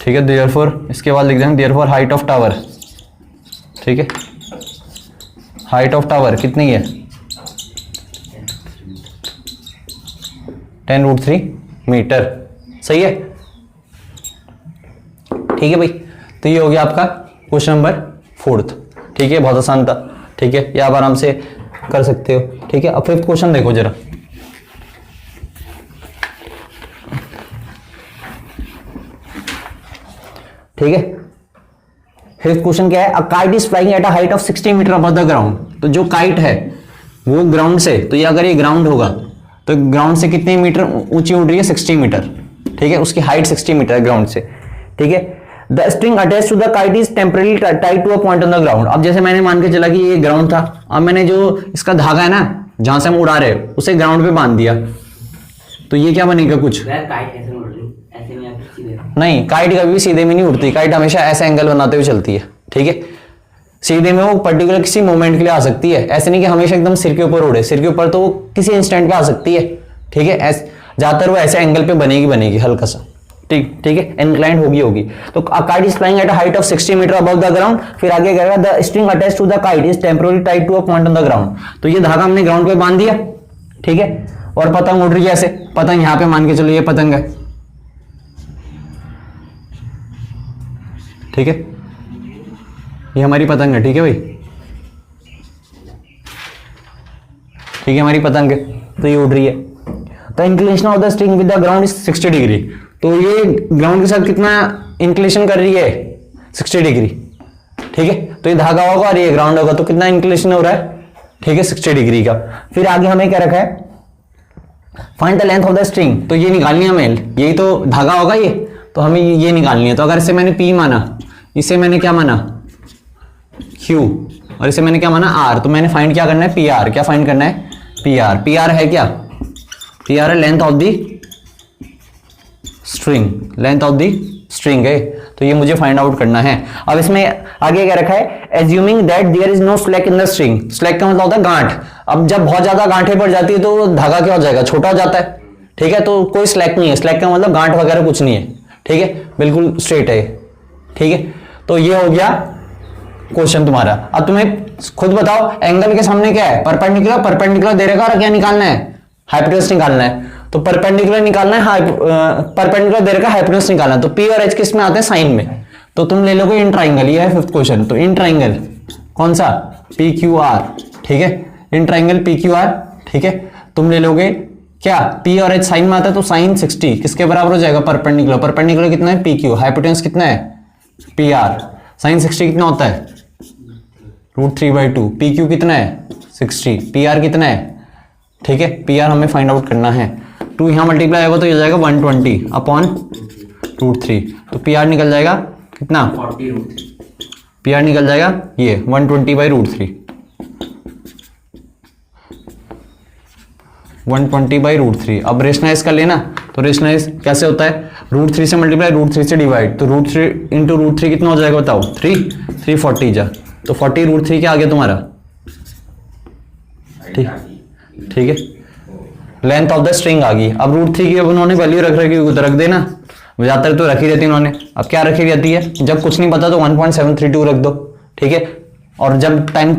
A: ठीक है। देयरफॉर इसके बाद लिख देना देयरफॉर हाइट ऑफ टावर, ठीक है, हाइट ऑफ टावर कितनी है 10√3 मीटर, सही है, ठीक है भाई। तो ये हो गया आपका क्वेश्चन नंबर 4, ठीक है, बहुत आसान था, ठीक है, ये आप आराम से कर सकते हो, ठीक है। अब 5th क्वेश्चन देखो जरा, ठीक है। 5th क्वेश्चन क्या है, a kite is flying at a height of 60 metre above the ground, तो जो काइट है वो ग्राउंड से, तो ये अगर ये ग्राउंड होगा तो ग्राउंड से कितने मीटर ऊंची उड़ रही है 60 मीटर, ठीक है, उसकी हाइट 60 मीटर है ग्राउंड से, ठीक है। The string attach to the kite is temporarily tied to a point on the ground, अब जैसे मैंने मान के चला कि ये ग्राउंड था, अब मैंने जो इसका धागा है ना जहां से हम उड़ा रहे हैं उसे ग्राउंड पे बांध दिया, तो ये क्या बनेगा कुछ,
B: काइट कैसे उड़ रही है, ऐसे में आप सीधे
A: नहीं, काइट कभी भी सीधे में नहीं उड़ती, काइट हमेशा ऐसा एंगल बनाते हुए चलती है, ठीक है। सीधे में वो पर्टिकुलर किसी मोमेंट के लिए आ सकती है, ऐसे नहीं कि हमेशा एकदम सिर के ऊपर उड़े, सिर के ऊपर तो वो किसी इंस्टेंट पे आ सकती है, ठीक है। ज्यादातर वो ऐसे एंगल पे बनेगी हल्का सा, ठीक है, इंक्लाइंड होगी। तो kite is flying at a height of 60 metre above the ground, फिर आगे कहेगा the string attached to the kite is temporary tied to a point on the ground, तो ये धागा हमने ग्राउंड पे बांध दिया, ठीक है। और पतंग उड़ रही है ऐसे, पतंग यहां पे मान के चलो ये पतंग है, ठीक है, ये हमारी पतंग है, ठीक है भाई, ठीक है, हमारी पतंग है, तो ये उड़ रही है। The inclination of the string with the ground is 60 degree, तो ये ग्राउंड के साथ कितना इंक्लिनेशन कर रही है 60 डिग्री, ठीक है। तो ये धागा होगा और ये ग्राउंड होगा, तो कितना इंक्लिनेशन हो रहा है, ठीक है 60 डिग्री का। फिर आगे हमें क्या रखा है, find the length of the string, तो ये निकालनी है हमें, यही तो धागा होगा ये, तो हमें ये निकालनी है। तो अगर इसे मैंने P माना, इसे मैंने क्या माना Q, और इसे मैंने क्या माना R, तो मैंने फाइंड क्या करना है PR, क्या फाइंड करना है PR है क्या, PR है length of the string, length of the string है, तो ये मुझे फाइंड आउट करना है। अब इसमें आगे क्या रखा है, assuming that there is no slack in the string, slack का मतलब होता है गांठ, अब जब बहुत ज्यादा गांठें पड़ जाती है तो धागा क्या हो जाएगा, छोटा हो जाता है, ठीक है, तो कोई स्लैक नहीं है, स्लैक का मतलब गांठ वगैरह कुछ नहीं है, ठीक है, बिल्कुल स्ट्रेट है, ठीक है। तो ये हो गया क्वेश्चन तुम्हारा। अब तुम्हें खुद बताओ एंगल के सामने क्या है, परपेंडिकुलर दे रखा और क्या निकालना है, हाइपोटेनस निकालना है, तो परपेंडिकुलर निकालना है, परपेंडिकुलर दे रखा, हाइपोटेनस निकालना है, तो P और H किस में आते हैं साइन में, तो तुम ले लोगे इन ट्राइंगल, ये है 5th क्वेश्चन, तो इन ट्राइंगल कौन सा PQR, ठीक है, इन ट्राइंगल PQR, ठीक है, तुम ले लोगे क्या P और H साइन में आता है, तो साइन 60 किसके बराबर हो जाएगा, परपेंडिकुलर कितना है PQ, हाइपोटेनस कितना है PR, साइन 60 कितना होता है √3/2, PQ कितना है 60, PR कितना है, ठीक है, PR हमें फाइंड आउट करना है, 2 यहां मल्टीप्लाई होगा तो ये जाएगा 120 अपॉन √3, तो PR निकल जाएगा कितना
B: 40√3,
A: PR निकल जाएगा ये 120/√3, 120/√3। अब रेशनलाइज कर लेना, तो रेशनलाइज कैसे होता है, √3 से मल्टीप्लाई, √3 से डिवाइड, तो √3 इंटू √3 कितना हो जाएगा बताओ, 340 जा, तो 40 √3 क्या आ गया तुम्हारा, ठीक है, लेंथ ऑफ द स्ट्रिंग आ गई। अब √3 की अब उन्होंने वैल्यू रख देना, ज्यादातर तो रखी रहती है उन्होंने, अब क्या रखी रहती है, जब कुछ नहीं पता तो 1.732 रख दो, ठीक है, और जब टाइम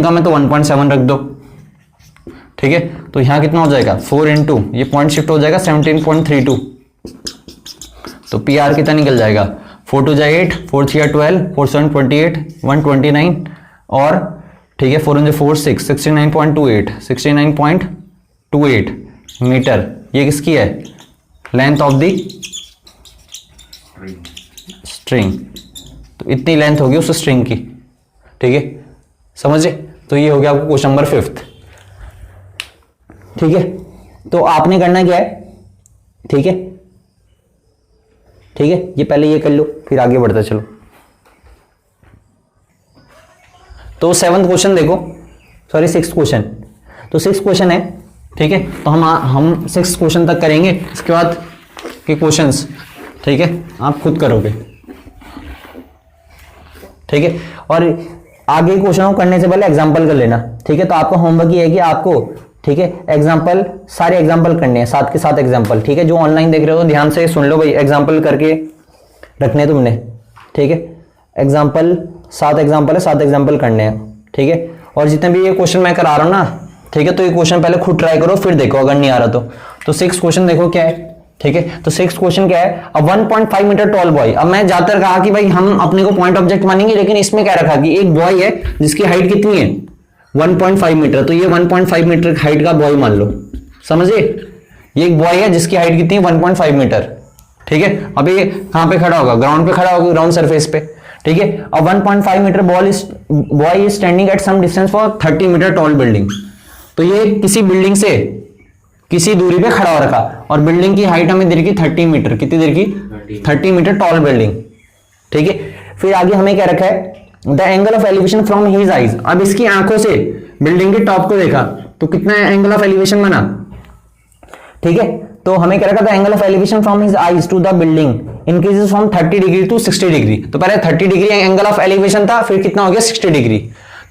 A: कम है तो 1.7 रख दो, ठीक है। तो यहां कितना हो जाएगा 4 इंटू ये पॉइंट शिफ्ट हो जाएगा 17.32, तो PR कितना निकल जाएगा 4 2 जाए 8, 4 3 12, 4 7 28, 129, और ठीक है 4 4 6, 69.28 मीटर, ये किसकी है, लेंथ ऑफ द स्ट्रिंग, तो इतनी लेंथ होगी उस स्ट्रिंग की, ठीक है, समझे। तो ये हो गया आपको क्वेश्चन नंबर 5, ठीक है। तो आपने करना क्या है, ठीक है, ठीक है, ये पहले ये कर लो फिर आगे बढ़ता चलो। तो 7th क्वेश्चन देखो, सॉरी 6th क्वेश्चन। तो 6th क्वेश्चन है, ठीक है। तो हम 6th क्वेश्चन तक करेंगे, इसके बाद के क्वेश्चंस, ठीक है, आप खुद करोगे, ठीक है। और आगे क्वेश्चन को करने से पहले एग्जांपल कर लेना, ठीक है। तो आपका होमवर्क ये है कि आपको, ठीक है, एग्जांपल, सारे एग्जांपल करने हैं, साथ के साथ एग्जांपल, ठीक है। जो ऑनलाइन देख रहे हो ध्यान से सुन लो भाई, एग्जांपल करके रखने तुमने, ठीक है। एग्जांपल 7 एग्जांपल है, 7 एग्जांपल करने हैं, ठीक है। और जितने भी ये क्वेश्चन मैं करा रहा हूं ना, ठीक है, तो ये क्वेश्चन पहले खुद ट्राई करो फिर देखो, अगर नहीं आ रहा तो 6th क्वेश्चन देखो क्या है, ठीक है। तो 6th क्वेश्चन क्या है, अ 1.5 मीटर टॉल बॉय। अब मैं ज्यादातर कहा कि भाई हम अपने को पॉइंट ऑब्जेक्ट मानेंगे, लेकिन इसमें क्या रखा कि एक बॉय है जिसकी हाइट कितनी है 1.5 मीटर, तो ये 1.5 मीटर हाइट का बॉय मान लो, समझे। ये एक बॉय है जिसकी हाइट कितनी है 1.5 मीटर, ठीक है। अब ये कहां पे खड़ा होगा, ग्राउंड पे खड़ा होगा, ग्राउंड सरफेस पे, ठीक है। अब 1.5 metre boy is standing at some distance for 30 metre tall building. तो ये किसी बिल्डिंग से किसी दूरी पे खड़ा हो रखा, और बिल्डिंग की हाइट हमें दे रखी 30 मीटर, कितनी देर की 30 मीटर टॉल बिल्डिंग, ठीक है। फिर आगे हमें क्या रखा है, the angle of elevation from his eyes. अब इसकी आंखों से बिल्डिंग के टॉप को देखा तो कितना एंगल ऑफ एलिवेशन बना, ठीक है। तो हमें क्या रखा था, angle of elevation from his eyes to the building increases from 30 degree to 60 degree. तो पहले 30 डिग्री एंगल ऑफ एलिवेशन था, फिर कितना हो गया 60 डिग्री,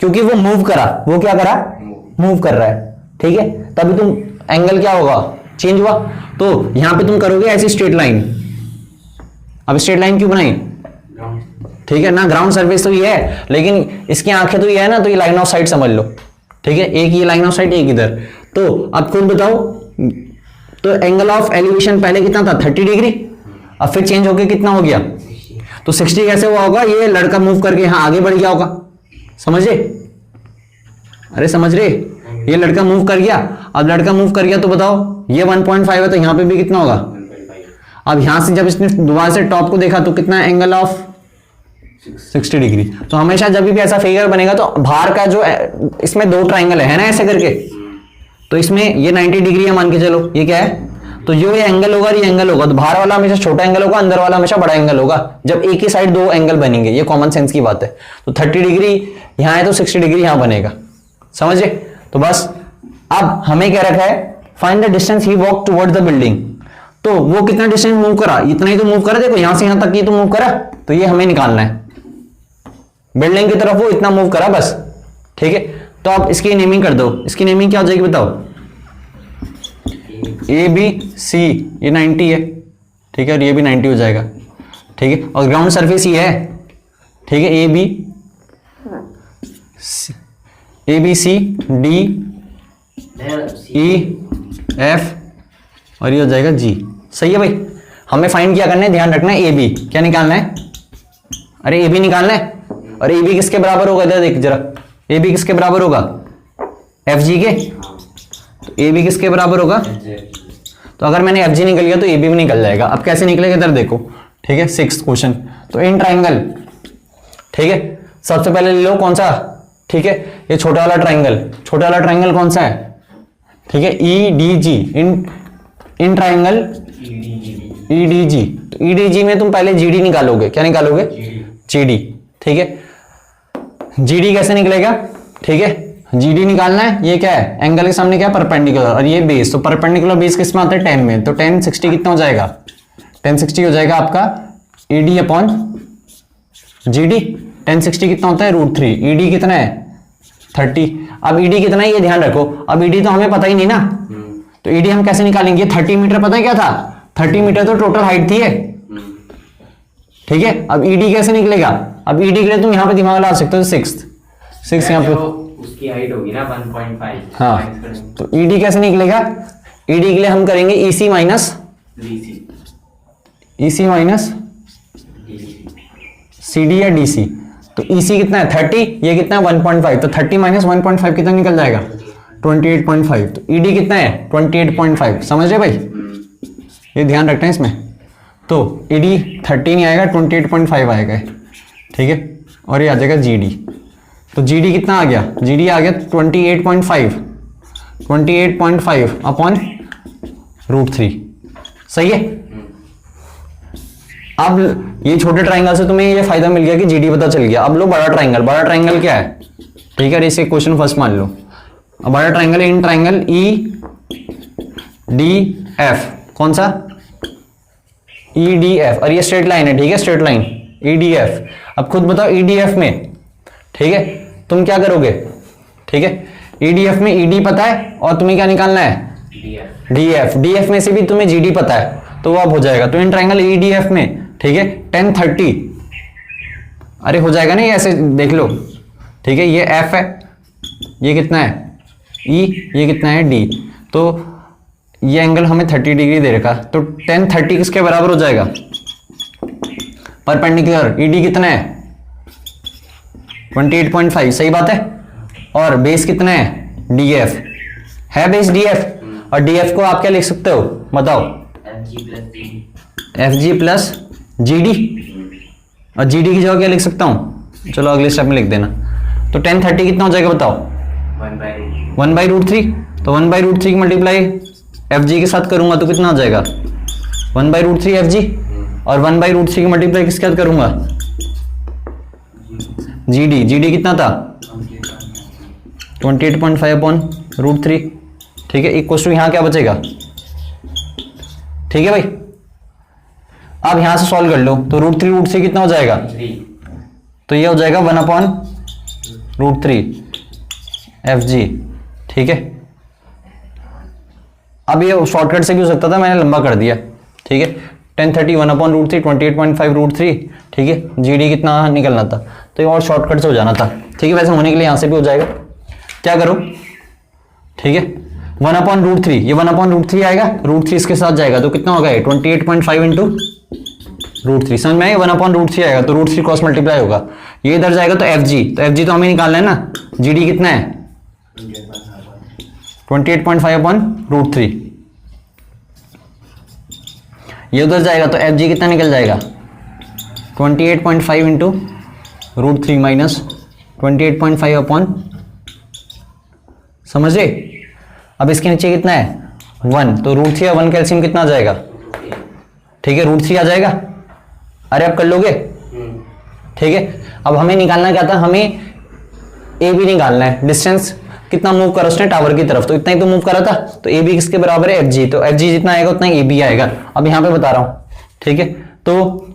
A: क्योंकि वो मूव करा, वो क्या करा, मूव कर रहा है, ठीक है। तभी तुम एंगल क्या होगा, चेंज हुआ। तो यहां पे तुम करोगे ऐसी स्ट्रेट लाइन। अब स्ट्रेट लाइन क्यों बनाई, ठीक है ना, ग्राउंड सरफेस तो ये है, लेकिन इसकी आंखें तो ये है ना, तो ये लाइन ऑफ साइट समझ लो, ठीक है। एक ये लाइन ऑफ साइट, एक इधर। तो अब खुद बताओ, तो एंगल ऑफ एलिवेशन पहले कितना था 30 डिग्री, अब फिर चेंज होके कितना हो गया, तो 60 कैसे हुआ होगा, ये लड़का मूव करके यहां आगे बढ़ गया होगा, समझे, अरे समझ रहे, ये लड़का मूव कर गया। अब लड़का मूव कर गया तो बताओ ये 1.5 है, तो यहां पे भी कितना होगा। अब यहां से जब इसने दोबारा से टॉप को देखा तो कितना एंगल ऑफ 60 डिग्री। तो हमेशा जब भी ऐसा फिगर बनेगा तो बाहर का जो इसमें 2 ट्राइंगल है ना ऐसे करके, तो इसमें ये 90 डिग्री है मान के चलो, ये क्या है, तो जो ये एंगल होगा ये एंगल होगा, तो बाहर वाला हमेशा छोटा एंगल होगा, अंदर वाला हमेशा बड़ा एंगल होगा, जब एक ही साइड 2 एंगल बनेंगे, ये कॉमन सेंस की बात है। तो 30 डिग्री यहां है तो 60 डिग्री यहां बनेगा, समझे। तो बस अब हमें क्या रखा है, find the distance he walk towards the building. तो वो कितना डिस्टेंस मूव करा, इतना ही तो मूव करा, देखो यहां से यहां तक ही तो मूव करा, तो ये हमें निकालना है, बिल्डिंग की तरफ वो इतना मूव करा बस, ठीक है। तो आप इसकी नेमिंग कर दो, इसकी नेमिंग क्या हो जाएगी बताओ, ए बी सी, ये 90 है, ठीक है, और ये भी 90 हो जाएगा, ठीक है। और ग्राउंड सरफेस ये है, ठीक है, A B C D E F और ये हो जाएगा जी, सही है भाई। हमें फाइंड क्या करना है, ध्यान रखना है, ए बी क्या निकालना है, अरे ए बी निकालना है, और ए बी किसके बराबर होगा, इधर देख जरा, ए बी किसके बराबर होगा, एफ जी के। तो ए बी किसके बराबर होगा, तो अगर मैंने एफ जी निकल गया तो ए बी भी निकल जाएगा। अब कैसे निकलेगा इधर देखो, ठीक है, 6th क्वेश्चन। तो इन ट्राइंगल, ठीक है, सबसे पहले ले लो कौन सा, ठीक है, ये छोटा वाला ट्राइंगल, छोटा वाला ट्राइंगल कौन सा है, ठीक है, E D G, in triangle E D G. तो ई डी जी में तुम पहले जी डी निकालोगे, क्या निकालोगे, जी डी, ठीक है। जी डी कैसे निकलेगा, ठीक है, जी डी निकालना है, ये क्या है, एंगल के सामने क्या है, परपेंडिकुलर, और ये बेस, तो परपेंडिकुलर बेस किस में आता है, 10 में, तो 10 60 कितना हो जाएगा, 10 60 हो जाएगा आपका E D upon G D. 10 60 कितना होता है, √3, ई डी कितना है 30। अब ई डी कितना है ये ध्यान रखो, अब ई डी तो हमें पता ही नहीं ना, तो ई डी हम कैसे निकालेंगे, 30 मीटर पता है क्या था, 30 मीटर तो टोटल हाइट थी है, ठीक है। अब ई डी कैसे निकलेगा, अब ई डी के लिए तुम यहाँ पे दिमाग लगा सकते हो, 6 यहाँ पे
B: उसकी हाइट होगी ना 1.5,
A: हाँ, तो ई डी कैसे निकलेगा, ई डी के लिए हम करेंगे ई सी माइनस सी डी या डी सी। तो ई सी कितना है 30, ये कितना है 1.5, तो 30 माइनस 1.5 कितना निकल जाएगा 28.5। तो ई डी कितना है 28.5, समझ रहे भाई, ये ध्यान रखना है इसमें। तो ई डी 30 नहीं आएगा, 28.5 आएगा, ठीक है, और ये आ जाएगा जी डी। तो जी डी कितना आ गया, जी डी आ गया 28.5 अपॉन √3। सही है। अब ये छोटे ट्राइंगल से तुम्हें ये फायदा मिल गया कि जीडी पता चल गया। अब लो बड़ा ट्राइंगल। बड़ा ट्राइंगल क्या है, ठीक है, इसे क्वेश्चन फर्स्ट मान लो। अब बड़ा triangle in triangle E D F, कौन सा, ई डी एफ, और ये स्ट्रेट लाइन है, ठीक है, straight line E D F. अब खुद बताओ ई डी एफ में, ठीक है, तुम क्या करोगे, ठीक है, ई डी एफ में ई डी पता है और तुम्हें क्या निकालना है, डी एफ। डी एफ में से भी तुम्हें जी डी पता है, तो वो अब हो जाएगा। तो in triangle E D F में, ठीक है, 10 30, अरे हो जाएगा ना, ये ऐसे देख लो, ठीक है, ये एफ है, ये कितना है ई, ये कितना है डी, तो ये एंगल हमें 30 डिग्री दे रखा, तो 10 30 किसके बराबर हो जाएगा, परपेंडिकुलर। ई डी कितना है 28.5, सही बात है। और बेस कितना है डी एफ है, बेस डी एफ, और डी एफ को आप क्या लिख सकते हो बताओ, F G plus G D, और जी डी की जगह क्या लिख सकता हूं, चलो अगले स्टेप में लिख देना। तो 10 30 कितना हो जाएगा बताओ, 1/√3। तो 1/√3 की मल्टीप्लाई एफ जी के साथ करूंगा तो कितना हो जाएगा 1/√3 एफ जी, और 1/√3 की मल्टीप्लाई किसके साथ करूंगा, जी डी। जी डी कितना था 28.5 अपॉन √3, ठीक है, इक्वल टू यहां क्या बचेगा, ठीक है भाई। अब यहां से सॉल्व कर लो, तो √3 कितना हो जाएगा, तो ये हो जाएगा 1 अपॉन √3 एफ जी, ठीक है। अब ये शॉर्टकट से भी हो सकता था, मैंने लंबा कर दिया, ठीक है। 10 30 1 अपॉन √3 28.5 √3, ठीक है। जी डी कितना निकलना था, तो ये और शॉर्टकट से हो जाना था, ठीक है। वैसे होने के लिए यहां से भी हो जाएगा, क्या करो, ठीक है, 1 अपॉन √3, ये 1 अपॉन √3 आएगा, √3 इसके साथ जाएगा तो कितना होगा, 28.5 इंटू √3, समझ में आएगा। 1 अपॉन √3 आएगा तो √3 क्रॉस मल्टीप्लाई होगा, ये इधर जाएगा तो एफ जी, तो एफ जी तो हमें निकालना है ना, जी डी कितना है 28.5 अपॉन √3, ये उधर जाएगा तो एफ जी कितना निकल जाएगा 28.5 इंटू √3 माइनस 28.5 अपॉन, समझे। अब इसके नीचे कितना है 1, तो √3 और 1 का एलसीएम कितना आ जाएगा, ठीक है, √3 आ जाएगा। अरे आप कर लोगे, ठीक है। अब हमें निकालना क्या था, हमें ए बी निकालना है, डिस्टेंस कितना मूव करा उसने टावर की तरफ, तो इतना ही तो मूव करा था, तो ए बी किसके बराबर है एफ जी, तो एफ जी जितना आएगा उतना ही ए बी आएगा। अब यहां पे बता रहा हूं, ठीक है, तो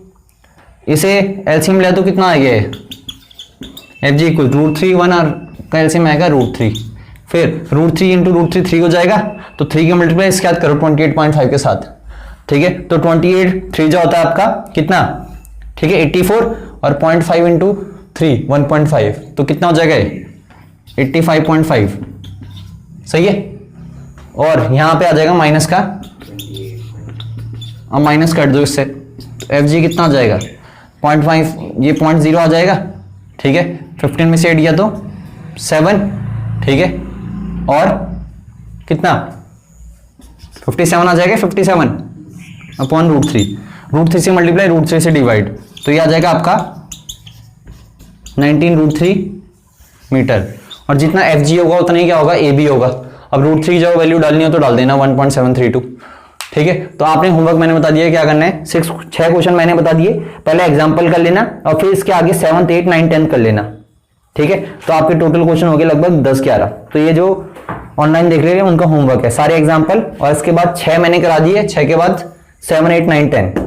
A: इसे एलसीएम ले तो कितना आ गया है एफ जी इक्वल √3 1 और का एलसीएम आएगा √3, फिर √3 इंटू √3 3 हो जाएगा, तो 3 की मल्टीप्लाई इसके साथ करो 28.5 के साथ, ठीक है। तो 28 3 जो होता है आपका कितना, ठीक है, 84, और 0.5 इंटू 3 1.5, तो कितना हो जाएगा 85.5, सही है। और यहां पे आ जाएगा माइनस का, अब माइनस कर दो इससे, तो एफ जी कितना आ जाएगा 0.5, ये 0.0 आ जाएगा, ठीक है। 15 में से 8 किया तो 7, ठीक है, और कितना 57 आ जाएगा, 57 अपॉन √3 से मल्टीप्लाई √3 से डिवाइड, तो ये आ जाएगा आपका 19√3 मीटर, और जितना एफ जी होगा उतना ही क्या होगा ए बी होगा। अब √3 जो वैल्यू डालनी हो तो डाल देना 1.732, ठीक है। तो आपने होमवर्क मैंने बता दिया क्या करना है, 6 क्वेश्चन मैंने बता दिए, पहले एग्जाम्पल कर लेना और फिर इसके आगे 7th 8th 9th 10th कर लेना, ठीक है। तो आपके टोटल क्वेश्चन हो गए लगभग 10-11। तो ये जो ऑनलाइन देख रहे हैं उनका होमवर्क है, सारे एग्जाम्पल, और इसके बाद 6 मैंने करा दिए, 6 के बाद 7 8 9 10,